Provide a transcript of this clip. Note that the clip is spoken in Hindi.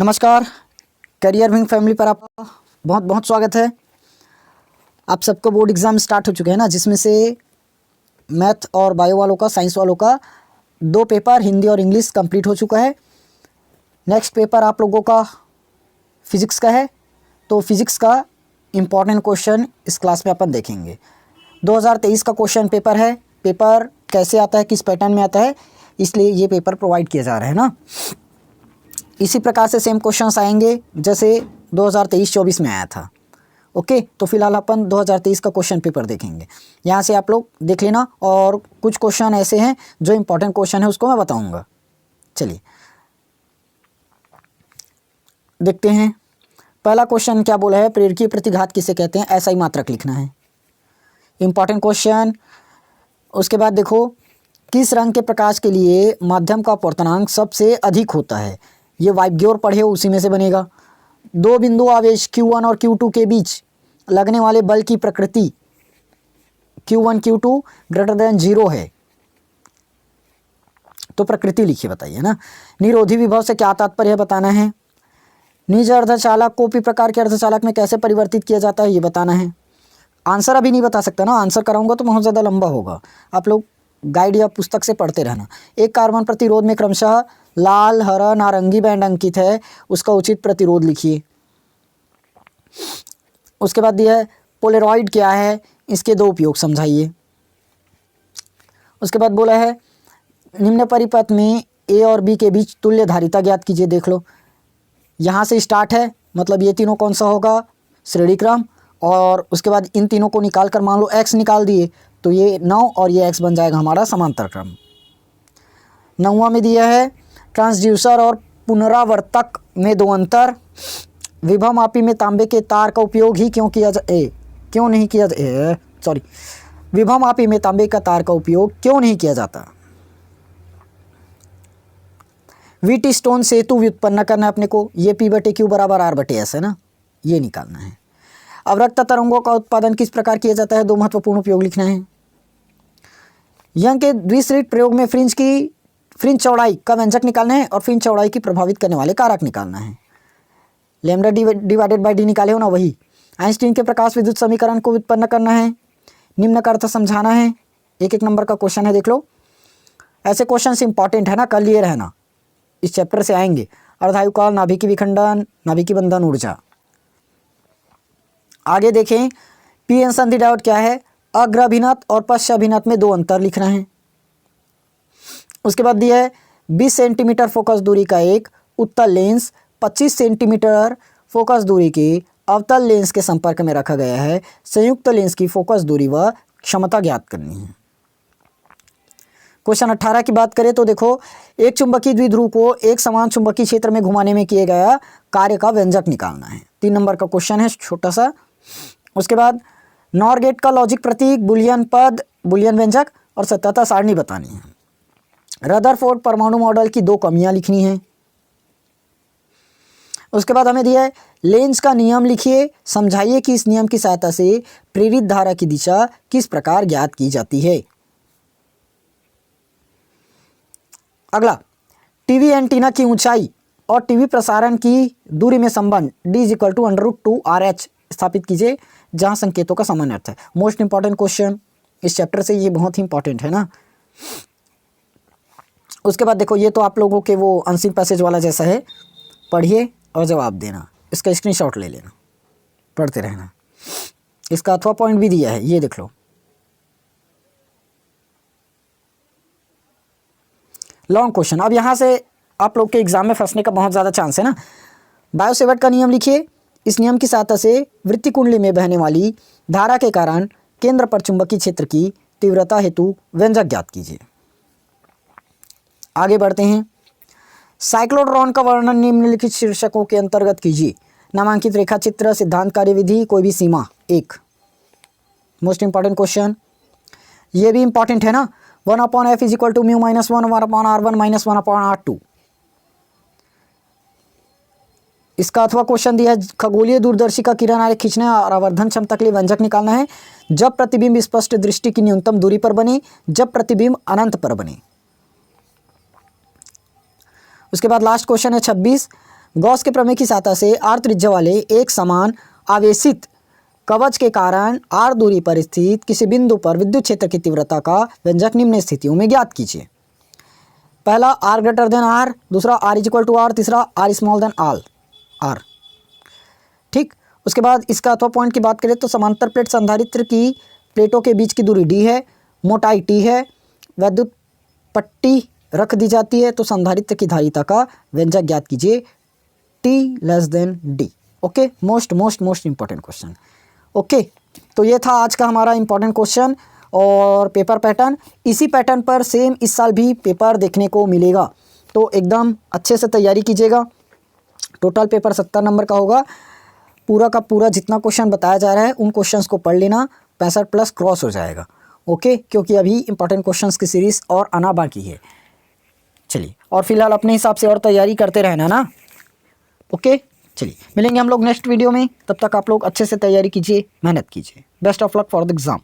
नमस्कार, करियर विंग फैमिली पर आपका बहुत बहुत स्वागत है। आप सबको बोर्ड एग्ज़ाम स्टार्ट हो चुके हैं ना, जिसमें से मैथ और बायो वालों का, साइंस वालों का 2 पेपर हिंदी और इंग्लिश कंप्लीट हो चुका है। नेक्स्ट पेपर आप लोगों का फिज़िक्स का है, तो फिज़िक्स का इम्पॉर्टेंट क्वेश्चन इस क्लास में अपन देखेंगे। 2023 का क्वेश्चन पेपर है। पेपर कैसे आता है, किस पैटर्न में आता है, इसलिए ये पेपर प्रोवाइड किया जा रहा है ना। इसी प्रकार से सेम क्वेश्चंस आएंगे जैसे 2023-24 में आया था। ओके, तो फिलहाल अपन 2023 का क्वेश्चन पेपर देखेंगे। यहाँ से आप लोग देख लेना, और कुछ क्वेश्चन ऐसे हैं जो इम्पोर्टेंट क्वेश्चन है, उसको मैं बताऊंगा। चलिए देखते हैं। पहला क्वेश्चन क्या बोला है, प्रेरकीय प्रतिघात किसे कहते हैं, ऐसा ही मात्रक लिखना है। Important question. उसके बाद देखो, किस रंग के प्रकाश के लिए माध्यम का अपवर्तनांक सबसे अधिक होता है। ये वाइब्योर पढ़े हो, उसी में से बनेगा। 2 बिंदु आवेश Q1 और Q2 के बीच लगने वाले बल की प्रकृति Q1 Q2 ग्रेटर देन 0 है, तो प्रकृति लिखिए, बताइए ना। निरोधी विभव से क्या तात्पर्य है, बताना है। निज अर्धचालक को पी प्रकार के अर्धचालक में कैसे परिवर्तित किया जाता है, ये बताना है। आंसर अभी नहीं बता सकता ना, आंसर कराऊंगा तो बहुत ज़्यादा लंबा होगा। आप लोग गाइड या पुस्तक से पढ़ते रहना। एक कार्बन प्रतिरोध में क्रमशः लाल, हरा, नारंगी बैंड अंकित है, उसका उचित प्रतिरोध लिखिए। उसके बाद दिया है पोलेरॉइड क्या है, इसके 2 उपयोग समझाइए। उसके बाद बोला है निम्न परिपथ में ए और बी के बीच तुल्य धारिता ज्ञात कीजिए। देख लो, यहाँ से स्टार्ट है, मतलब ये तीनों कौन सा होगा, श्रेणी क्रम। और उसके बाद इन तीनों को निकाल कर मान लो x निकाल दिए, तो ये 9 और ये x बन जाएगा हमारा समांतर क्रम। 9वां में दिया है ट्रांसड्यूसर और पुनरावर्तक में 2 अंतर। विभव मापी में तांबे के तार का उपयोग ही विभव मापी में तांबे का तार का उपयोग क्यों नहीं किया जाता। व्हीट स्टोन सेतु व्युत्पन्न करना है अपने को, ये P/Q बराबर R/S है ना, ये निकालना है। अवरक्त तरंगों का उत्पादन किस प्रकार किया जाता है, 2 महत्वपूर्ण उपयोग लिखना है। यंग के द्विस्लिट प्रयोग में फ्रिंज चौड़ाई का व्यंजक निकालना है, और फ्रिंज चौड़ाई की प्रभावित करने वाले कारक निकालना है। लैम्डा डिवाइडेड बाय डी निकाले हो ना, वही। आइंस्टीन के प्रकाश विद्युत समीकरण को उत्पन्न करना है। निम्न का अर्थ समझाना है। 1-1 नंबर का क्वेश्चन है, देख लो। ऐसे क्वेश्चन इंपॉर्टेंट है ना, कल लिए रहना, इस चैप्टर से आएंगे। अर्धायुकाल, नाभिकीय विखंडन, नाभिकीय बंधन ऊर्जा। आगे देखें, पी एन संधि डायोड क्या है, अग्राभिनत और पश्चाभिनत में 2 अंतर लिखना है। उसके बाद दिया है 20 सेंटीमीटर फोकस दूरी का एक उत्तल लेंस 25 सेंटीमीटर फोकस दूरी के अवतल लेंस के संपर्क में रखा गया है। संयुक्त लेंस की फोकस दूरी व क्षमता ज्ञात करनी है। क्वेश्चन 18 की बात करें तो देखो, एक चुंबकीय द्विध्रुव को एक समान चुंबकीय क्षेत्र में घुमाने में किए गया कार्य का व्यंजक निकालना है। 3 नंबर का क्वेश्चन है, छोटा सा। उसके बाद नॉर गेट का लॉजिक प्रतीक, बुलियन पद, बुलियन व्यंजक और सत्यता सारणी बतानी है। रदरफोर्ड परमाणु मॉडल की 2 कमियां लिखनी है। उसके बाद हमें दिया है लेंज का नियम लिखिए, समझाइए कि इस नियम की सहायता से प्रेरित धारा की दिशा किस प्रकार ज्ञात की जाती है। अगला, टीवी एंटीना की ऊंचाई और टीवी प्रसारण की दूरी में संबंध D = √2RH स्थापित कीजिए, जहां संकेतों का समान अर्थ है। मोस्ट इंपॉर्टेंट क्वेश्चन इस चैप्टर से, ये बहुत ही इंपॉर्टेंट है ना। उसके बाद देखो, ये तो आप लोगों के वो अनसीन पैसेज वाला जैसा है, पढ़िए और जवाब देना। इसका स्क्रीनशॉट ले लेना, पढ़ते रहना। इसका अथवा पॉइंट भी दिया है, ये देख लो। Long question. अब यहाँ से आप लोग के एग्जाम में फंसने का बहुत ज़्यादा चांस है ना। बायोसेवर्ट का नियम लिखिए। इस नियम की सहायता से वृत्ति कुंडली में बहने वाली धारा के कारण केंद्र पर चुंबकीय क्षेत्र की तीव्रता हेतु व्यंजक ज्ञात कीजिए। आगे बढ़ते हैं। साइक्लोट्रॉन का वर्णन निम्नलिखित शीर्षकों के अंतर्गत कीजिए। नामांकित रेखा चित्र, सिद्धांत कार्यविधि, कोई भी सीमा। 1 मोस्ट इंपॉर्टेंट क्वेश्चन, ये भी इंपॉर्टेंट है ना। 1/f = μ - 1 1/r1 - 1/r2। इसका अथवा क्वेश्चन दिया है, खगोलीय दूरदर्शी का किरण आरेख खींचना है और आवर्धन क्षमता के लिए व्यंजक निकालना है। जब प्रतिबिंब स्पष्ट दृष्टि की न्यूनतम दूरी पर बने, जब प्रतिबिंब अनंत पर बने। उसके बाद लास्ट क्वेश्चन है 26, गॉस के प्रमेय की सहायता से r त्रिज्या वाले एक समान आवेशित कवच के कारण r दूरी पर स्थित किसी बिंदु पर विद्युत क्षेत्र की तीव्रता का व्यंजक निम्न स्थितियों में ज्ञात कीजिए। पहला r ग्रेटर देन r, दूसरा r is equal to r, तीसरा r स्मॉल देन r। ठीक, उसके बाद इसका अथवा पॉइंट की बात करें तो समांतर प्लेट संधारित्र की प्लेटों के बीच की दूरी d है, मोटाई t है, वैद्युत पट्टी रख दी जाती है, तो संधारित्र की धारिता का व्यंजक ज्ञात कीजिए t less than d। Okay, most important question. Okay, तो ये था आज का हमारा इंपॉर्टेंट क्वेश्चन और पेपर पैटर्न। इसी पैटर्न पर सेम इस साल भी पेपर देखने को मिलेगा, तो एकदम अच्छे से तैयारी कीजिएगा। टोटल पेपर 70 नंबर का होगा। पूरा का पूरा जितना क्वेश्चन बताया जा रहा है उन क्वेश्चंस को पढ़ लेना, 65+ क्रॉस हो जाएगा। ओके, क्योंकि अभी इंपॉर्टेंट क्वेश्चंस की सीरीज़ और आना बाकी है। चलिए, और फिलहाल अपने हिसाब से और तैयारी करते रहना ना। ओके, चलिए मिलेंगे हम लोग नेक्स्ट वीडियो में। तब तक आप लोग अच्छे से तैयारी कीजिए, मेहनत कीजिए। Best of luck for the exam.